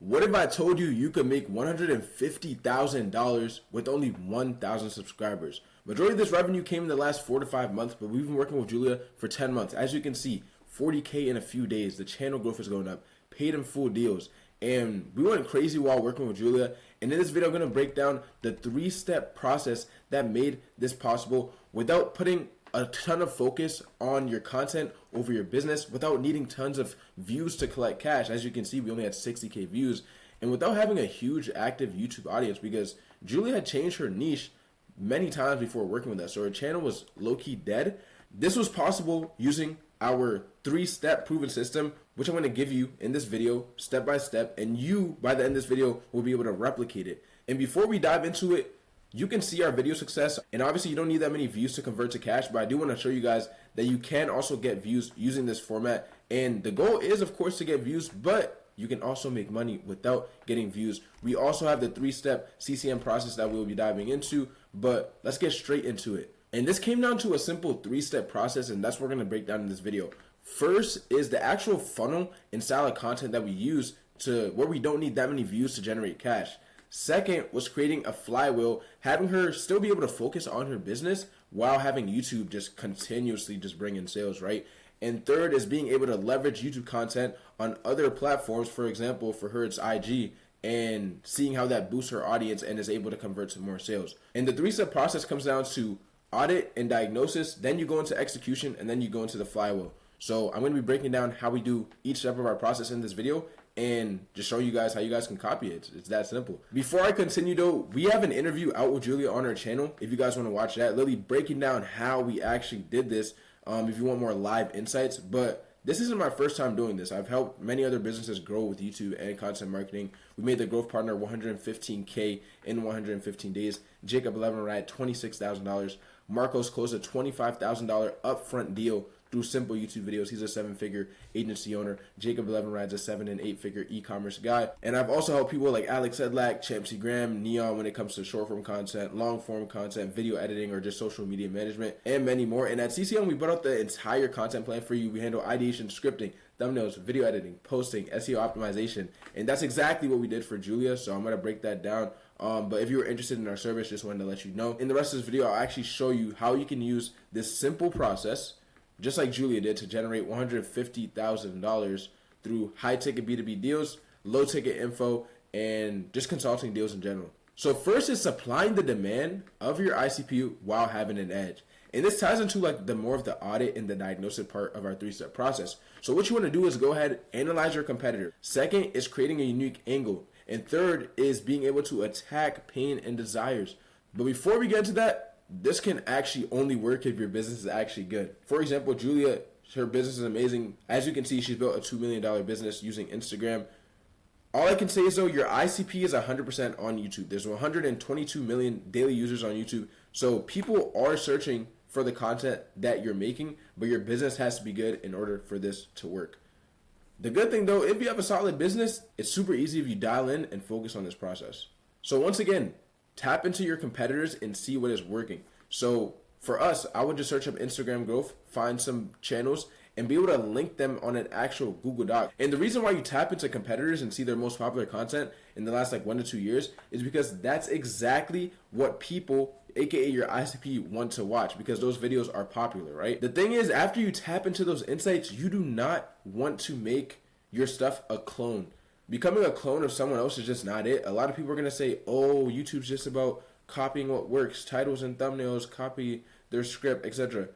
What if I told you you could make $150,000 with only 1,000 subscribers? Majority of this revenue came in the last 4 to 5 months, but we've been working with Julia for 10 months. As you can see, 40K in a few days. The channel growth is going up, paid in full deals. And we went crazy while working with Julia. And in this video, I'm going to break down the 3-step process that made this possible without putting a ton of focus on your content over your business, without needing tons of views to collect cash. As you can see, we only had 60K views, and without having a huge active YouTube audience, because Julia had changed her niche many times before working with us, so her channel was low-key dead. This was possible using our 3-step proven system, which I'm going to give you in this video step by step, and you, by the end of this video, will be able to replicate it. And before we dive into it, you can see our video success, and obviously you don't need that many views to convert to cash, but I do want to show you guys that you can also get views using this format. And the goal is, of course, to get views, but you can also make money without getting views. We also have the 3-step CCM process that we'll be diving into, but let's get straight into it. And this came down to a simple 3-step process, and that's what we're going to break down in this video. First is the actual funnel and style of content that we use to where we don't need that many views to generate cash. Second was creating a flywheel, having her still be able to focus on her business while having YouTube just continuously just bring in sales, right? And third is being able to leverage YouTube content on other platforms. For example, for her, it's IG, and seeing how that boosts her audience and is able to convert to more sales. And the 3-step process comes down to audit and diagnosis, then you go into execution, and then you go into the flywheel. So I'm going to be breaking down how we do each step of our process in this video, and just show you guys how you guys can copy it. It's that simple. Before I continue though, we have an interview out with Julia on our channel if you guys want to watch that, literally breaking down how we actually did this, if you want more live insights. But this isn't my first time doing this. I've helped many other businesses grow with YouTube and content marketing. We made the growth partner 115K in 115 days. Jacob 11 right, $26,000. Marcos closed a $25,000 upfront deal through simple YouTube videos. He's a 7-figure agency owner. Jacob 11 rides a 7- and 8-figure e-commerce guy. And I've also helped people like Alex Edlack, Champsy Graham, Neon when it comes to short form content, long form content, video editing, or just social media management, and many more. And at CCM, we put out the entire content plan for you. We handle ideation, scripting, thumbnails, video editing, posting, SEO optimization. And that's exactly what we did for Julia. So I'm going to break that down. But if you were interested in our service, just wanted to let you know. In the rest of this video, I'll actually show you how you can use this simple process, just like Julia did, to generate $150,000 through high-ticket B2B deals, low-ticket info, and just consulting deals in general. So first is supplying the demand of your ICP while having an edge. And this ties into like the more of the audit and the diagnosis part of our 3-step process. So what you want to do is go ahead, analyze your competitor. Second is creating a unique angle. And third is being able to attack pain and desires. But before we get into that, this can actually only work if your business is actually good. For example, Julia, her business is amazing. As you can see, she's built a $2 million business using Instagram. All I can say is though, your ICP is 100% on YouTube. There's 122 million daily users on YouTube. So people are searching for the content that you're making, but your business has to be good in order for this to work. The good thing though, if you have a solid business, it's super easy if you dial in and focus on this process. So once again, tap into your competitors and see what is working. So for us, I would just search up Instagram growth, find some channels, and be able to link them on an actual Google Doc. And the reason why you tap into competitors and see their most popular content in the last like 1 to 2 years is because that's exactly what people, aka your ICP, want to watch, because those videos are popular, right? The thing is, after you tap into those insights, you do not want to make your stuff a clone. Becoming a clone of someone else is just not it. A lot of people are going to say, oh, YouTube's just about copying what works, titles and thumbnails, copy their script, etc.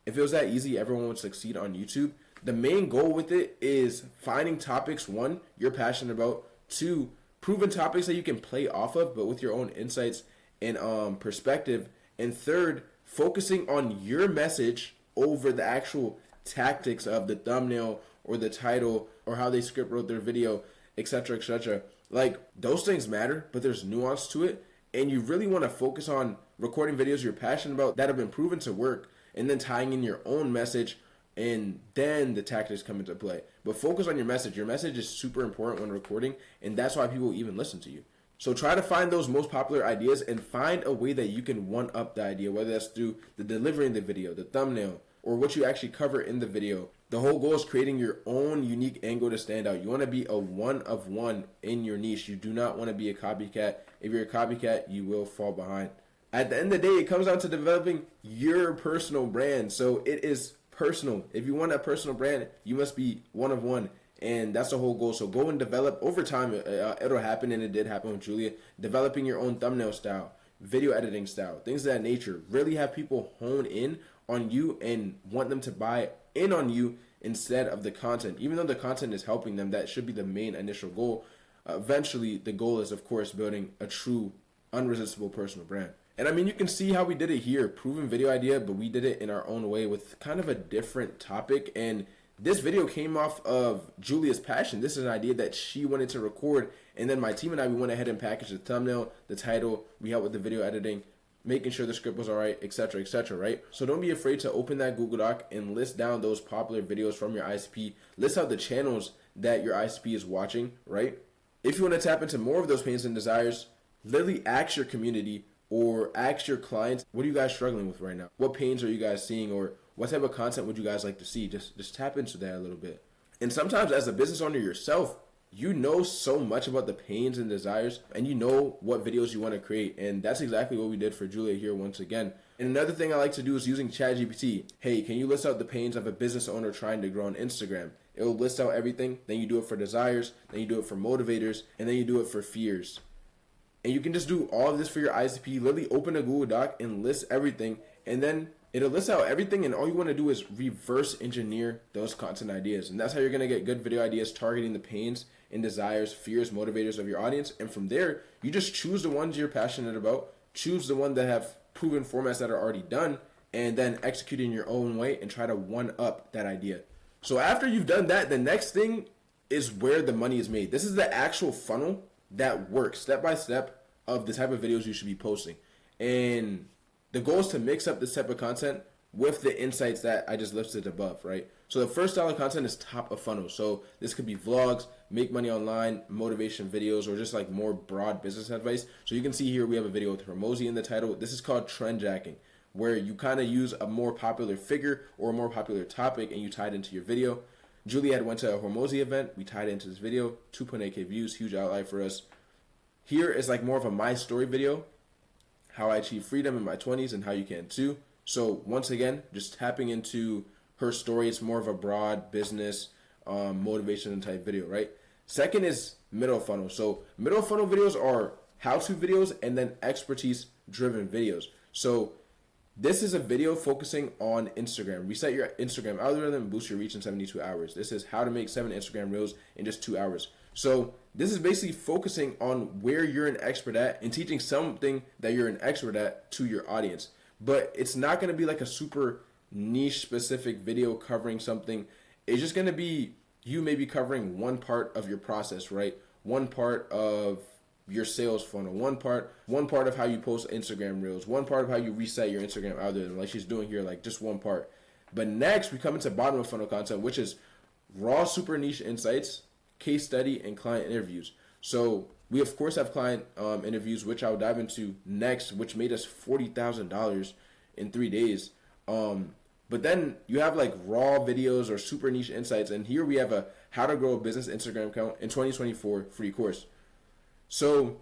If it was that easy, everyone would succeed on YouTube. The main goal with it is finding topics, 1, you're passionate about, 2, proven topics that you can play off of, but with your own insights and perspective, and 3rd, focusing on your message over the actual tactics of the thumbnail or the title or how they script wrote their video, etc., etc. Like, those things matter, but there's nuance to it, and you really want to focus on recording videos you're passionate about that have been proven to work, and then tying in your own message, and then the tactics come into play. But focus on your message. Your message is super important when recording, and that's why people even listen to you. So try to find those most popular ideas and find a way that you can one-up the idea, whether that's through the delivery in the video, the thumbnail, or what you actually cover in the video, The whole goal is creating your own unique angle to stand out. You want to be a one of one in your niche. You do not want to be a copycat. If you're a copycat, you will fall behind. At the end of the day, it comes down to developing your personal brand. So it is personal. If you want a personal brand, you must be one of one. And that's the whole goal. So go and develop over time. It'll happen, and it did happen with Julia. Developing your own thumbnail style, video editing style, things of that nature. Really have people hone in on you and want them to buy in on you instead of the content. Even though the content is helping them, that should be the main initial goal. Eventually, the goal is, of course, building a true, unresistible personal brand. And I mean, you can see how we did it here. Proven video idea, but we did it in our own way with kind of a different topic. And this video came off of Julia's passion. This is an idea that she wanted to record. And then my team and I, we went ahead and packaged the thumbnail, the title. We helped with the video editing, making sure the script was all right, etc., etc., right? So don't be afraid to open that Google Doc and list down those popular videos from your ISP. List out the channels that your ISP is watching, right? If you want to tap into more of those pains and desires, literally ask your community or ask your clients, what are you guys struggling with right now? What pains are you guys seeing, or what type of content would you guys like to see? Just tap into that a little bit. And sometimes as a business owner yourself, you know so much about the pains and desires, and you know what videos you want to create. And that's exactly what we did for Julia here once again. And another thing I like to do is using ChatGPT. Hey, can you list out the pains of a business owner trying to grow on Instagram? It will list out everything. Then you do it for desires, then you do it for motivators, and then you do it for fears. And you can just do all of this for your ICP. Literally open a Google Doc and list everything, and then it'll list out everything, and all you want to do is reverse engineer those content ideas. And that's how you're going to get good video ideas targeting the pains and desires, fears, motivators of your audience. And from there, you just choose the ones you're passionate about, choose the one that have proven formats that are already done, and then execute in your own way and try to one up that idea. So after you've done that, the next thing is where the money is made. This is the actual funnel that works step by step of the type of videos you should be posting. And the goal is to mix up this type of content with the insights that I just listed above, right? So the first style of content is top of funnel. So this could be vlogs, make money online, motivation videos, or just like more broad business advice. So you can see here we have a video with Hormozy in the title. This is called trend jacking, where you kind of use a more popular figure or a more popular topic and you tie it into your video. Julia had went to a Hormozy event. We tied it into this video, 2.8K views, huge outlier for us. Here is like more of a my story video, how I achieved freedom in my 20s and how you can too. So once again, just tapping into her story. It's more of a broad business motivation type video, right? Second is middle funnel. So middle funnel videos are how-to videos and then expertise driven videos. So this is a video focusing on Instagram. Reset your Instagram algorithm and boost your reach in 72 hours. This is how to make 7 Instagram reels in just 2 hours. So this is basically focusing on where you're an expert at and teaching something that you're an expert at to your audience. But it's not going to be like a super niche specific video covering something. It's just going to be you maybe covering one part of your process, right? One part of your sales funnel, one part of how you post Instagram reels, one part of how you reset your Instagram algorithm, like she's doing here, like just one part. But next we come into bottom of funnel content, which is raw super niche insights, case study, and client interviews. So we of course have client interviews, which I'll dive into next, which made us $40,000 in 3 days. But then you have like raw videos or super niche insights, and here we have a how to grow a business Instagram account in 2024 free course. So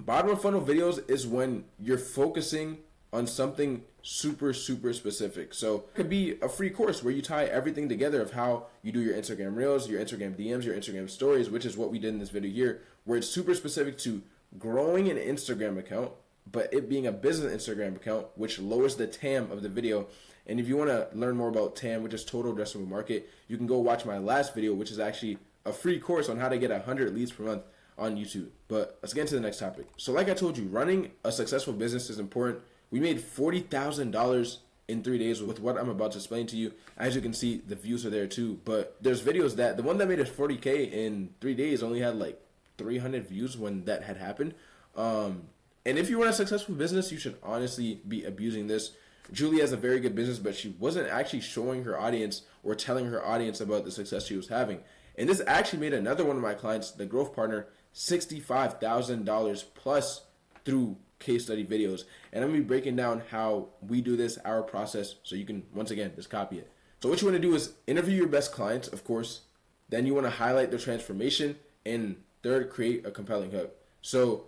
bottom of funnel videos is when you're focusing on something super specific. So it could be a free course where you tie everything together of how you do your Instagram reels, your Instagram DMs, your Instagram stories, which is what we did in this video here, where it's super specific to growing an Instagram account, but it being a business Instagram account, which lowers the TAM of the video. And if you want to learn more about TAM, which is total addressable market, you can go watch my last video, which is actually a free course on how to get 100 leads per month on YouTube. But let's get into the next topic. So like I told you, running a successful business is important. We made $40,000 in 3 days with what I'm about to explain to you. As you can see, the views are there too. But there's videos that, the one that made us 40K in 3 days only had like 300 views when that had happened. And if you run a successful business, you should honestly be abusing this. Julie has a very good business, but she wasn't actually showing her audience or telling her audience about the success she was having. And this actually made another one of my clients, the growth partner, $65,000 plus through case study videos. And I'm going to be breaking down how we do this, our process, so you can, once again, just copy it. So what you want to do is interview your best clients, of course. Then you want to highlight their transformation. And third, create a compelling hook. So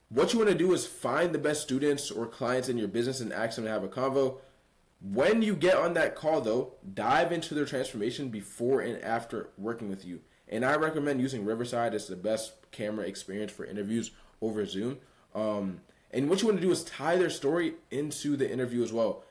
what you want to do is find the best students or clients in your business and ask them to have a convo. When you get on that call, though, dive into their transformation before and after working with you. And I recommend using Riverside as the best camera experience for interviews over Zoom. And what you want to do is tie their story into the interview as well.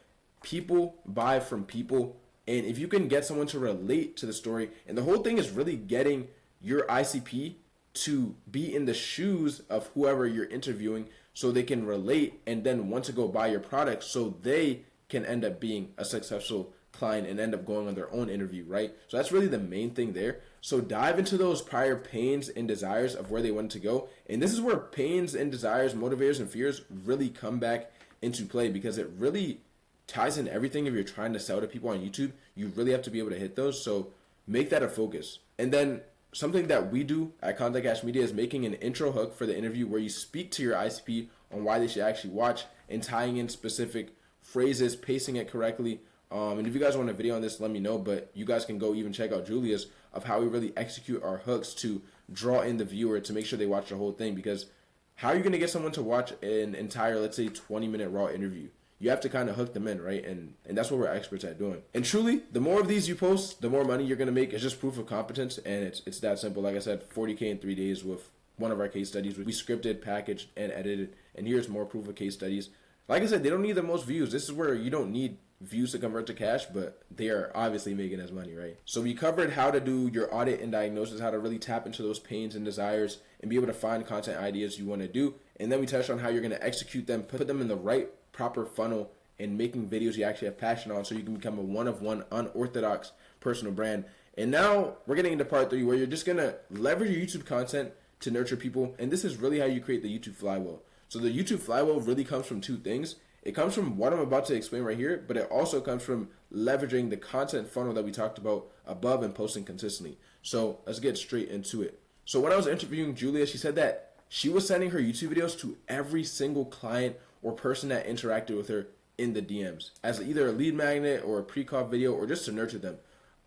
People buy from people. And if you can get someone to relate to the story, and the whole thing is really getting your ICP to be in the shoes of whoever you're interviewing so they can relate and then want to go buy your product so they can end up being a successful client and end up going on their own interview, right? So that's really the main thing there. So dive into those prior pains and desires of where they want to go. And this is where pains and desires, motivators and fears really come back into play, because it really ties in everything. If you're trying to sell to people on YouTube, you really have to be able to hit those. So make that a focus. And then something that we do at Content Cash Media is making an intro hook for the interview where you speak to your ICP on why they should actually watch and tying in specific phrases, pacing it correctly. And if you guys want a video on this, let me know. But you guys can go even check out Julia's of how we really execute our hooks to draw in the viewer to make sure they watch the whole thing. Because how are you going to get someone to watch an entire, let's say, 20-minute raw interview? You have to kind of hook them in, right? And that's what we're experts at doing. And truly, the more of these you post, the more money you're going to make. It's just proof of competence, and it's that simple. Like I said, 40K in 3 days with one of our case studies. We scripted, packaged, and edited. And here's more proof of case studies. Like I said, they don't need the most views. This is where you don't need views to convert to cash, but they are obviously making us money, right? So we covered how to do your audit and diagnosis, how to really tap into those pains and desires and be able to find content ideas you want to do. And then we touched on how you're going to execute them, put them in the right proper funnel, and making videos you actually have passion on so you can become a one-of-one unorthodox personal brand. And now we're getting into part 3 where you're just going to leverage your YouTube content to nurture people. And this is really how you create the YouTube flywheel. So the YouTube flywheel really comes from 2 things. It comes from what I'm about to explain right here, but it also comes from leveraging the content funnel that we talked about above and posting consistently. So let's get straight into it. So when I was interviewing Julia, she said that she was sending her YouTube videos to every single client or person that interacted with her in the DMs as either a lead magnet or a pre-call video or just to nurture them.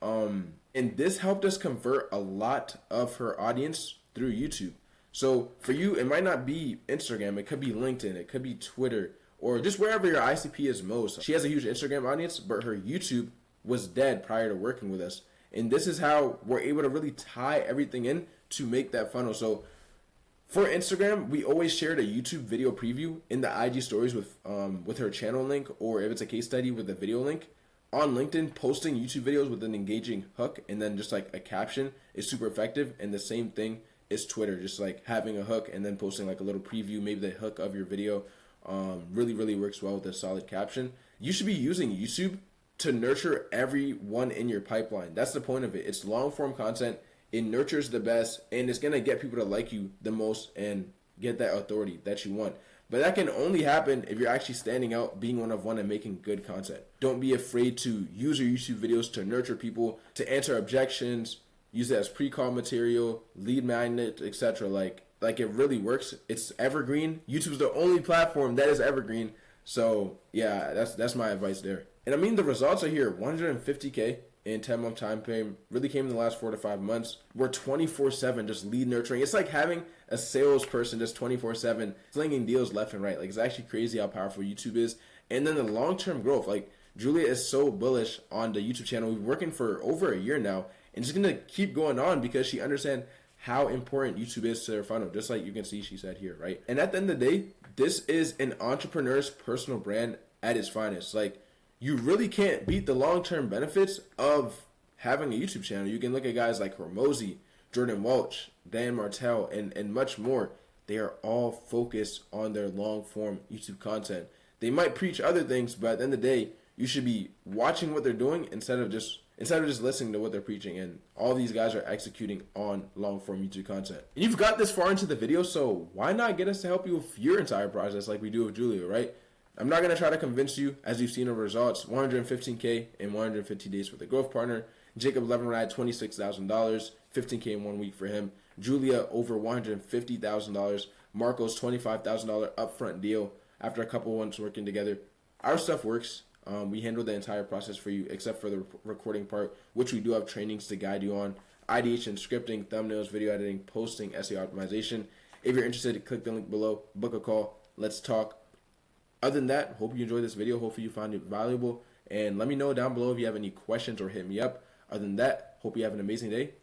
And this helped us convert a lot of her audience through YouTube. So for you, it might not be Instagram. It could be LinkedIn. It could be Twitter, or just wherever your ICP is most. She has a huge Instagram audience, but her YouTube was dead prior to working with us. And this is how we're able to really tie everything in to make that funnel. So for Instagram, we always shared a YouTube video preview in the IG stories with her channel link, or if it's a case study with a video link. On LinkedIn, posting YouTube videos with an engaging hook and then just like a caption is super effective. And the same thing is Twitter, just like having a hook and then posting like a little preview, maybe the hook of your video. Really works well with a solid caption. You should be using YouTube to nurture everyone in your pipeline. That's the point of it. It's long form content. It nurtures the best, and it's going to get people to like you the most and get that authority that you want. But that can only happen if you're actually standing out, being one of one, and making good content. Don't be afraid to use your YouTube videos to nurture people, to answer objections, use it as pre-call material, lead magnet, etc. Like it really works. It's evergreen. YouTube's the only platform that is evergreen. So yeah, that's my advice there. And I mean, the results are here. 150K in 10-month time frame. Really came in the last 4 to 5 months. We're 24/7 just lead nurturing. It's like having a salesperson just 24/7 slinging deals left and right. Like, it's actually crazy how powerful YouTube is. And then the long-term growth. Like, Julia is so bullish on the YouTube channel. We've been working for over a year now, and it's gonna keep going on because she understands how important YouTube is to their funnel, just like you can see she said here, right? And at the end of the day, this is an entrepreneur's personal brand at its finest. Like, you really can't beat the long-term benefits of having a YouTube channel. You can look at guys like Hormozy, Jordan Welch, Dan Martell, and much more. They are all focused on their long-form YouTube content. They might preach other things, but at the end of the day, you should be watching what they're doing instead of just listening to what they're preaching. And all these guys are executing on long-form YouTube content. And you've got this far into the video, so why not get us to help you with your entire process like we do with Julia, right? I'm not going to try to convince you, as you've seen the results. 115K in 150 days for the growth partner. Jacob Levenrad, $26,000, 15K in 1 week for him. Julia, over $150,000. Marco's $25,000 upfront deal after a couple months working together. Our stuff works. We handle the entire process for you except for the recording part, which we do have trainings to guide you on. Ideation, scripting, thumbnails, video editing, posting, SEO optimization. If you're interested, click the link below, book a call, let's talk. Other than that, hope you enjoyed this video. Hopefully you found it valuable. And let me know down below if you have any questions or hit me up. Other than that, hope you have an amazing day.